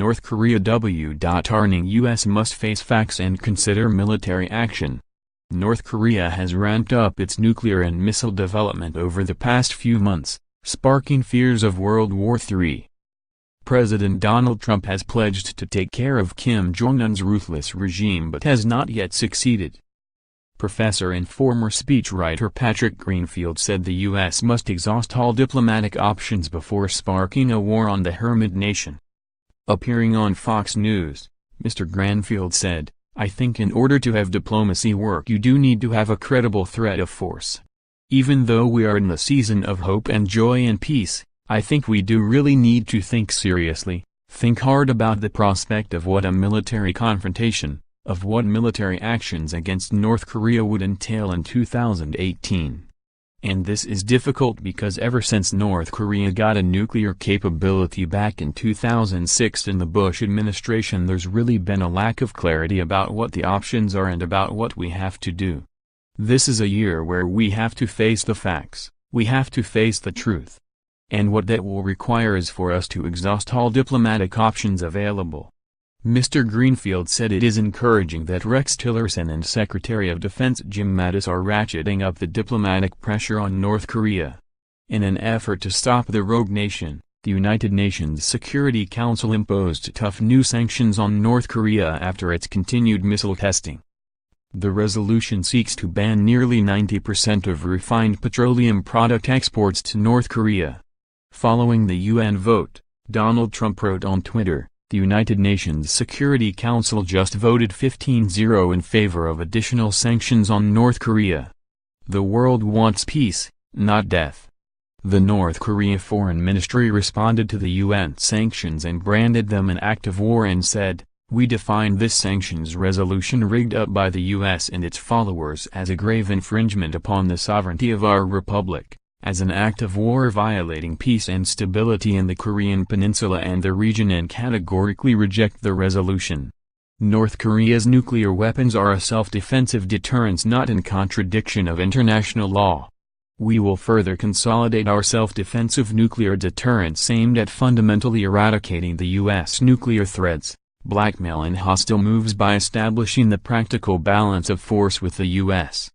North Korea w.arning U.S. must face facts and consider military action. North Korea has ramped up its nuclear and missile development over the past few months, sparking fears of World War III. President Donald Trump has pledged to take care of Kim Jong-un's ruthless regime but has not yet succeeded. Professor and former speechwriter Patrick Greenfield said the U.S. must exhaust all diplomatic options before sparking a war on the hermit nation. Appearing on Fox News, Mr. Granfield said, "I think in order to have diplomacy work you do need to have a credible threat of force. Even though we are in the season of hope and joy and peace, I think we do really need to think seriously, think hard about the prospect of what a military confrontation, of what military actions against North Korea would entail in 2018. And this is difficult because ever since North Korea got a nuclear capability back in 2006 in the Bush administration, there's really been a lack of clarity about what the options are and about what we have to do. This is a year where we have to face the facts, we have to face the truth. And what that will require is for us to exhaust all diplomatic options available." Mr. Greenfield said it is encouraging that Rex Tillerson and Secretary of Defense Jim Mattis are ratcheting up the diplomatic pressure on North Korea. In an effort to stop the rogue nation, the United Nations Security Council imposed tough new sanctions on North Korea after its continued missile testing. The resolution seeks to ban nearly 90% of refined petroleum product exports to North Korea. Following the UN vote, Donald Trump wrote on Twitter, "The United Nations Security Council just voted 15-0 in favor of additional sanctions on North Korea. The world wants peace, not death." The North Korea Foreign Ministry responded to the UN sanctions and branded them an act of war and said, "We define this sanctions resolution rigged up by the US and its followers as a grave infringement upon the sovereignty of our republic, as an act of war violating peace and stability in the Korean peninsula and the region, and categorically reject the resolution." North Korea's nuclear weapons are a self-defensive deterrence not in contradiction of international law. "We will further consolidate our self-defensive nuclear deterrence aimed at fundamentally eradicating the U.S. nuclear threats, blackmail and hostile moves by establishing the practical balance of force with the U.S.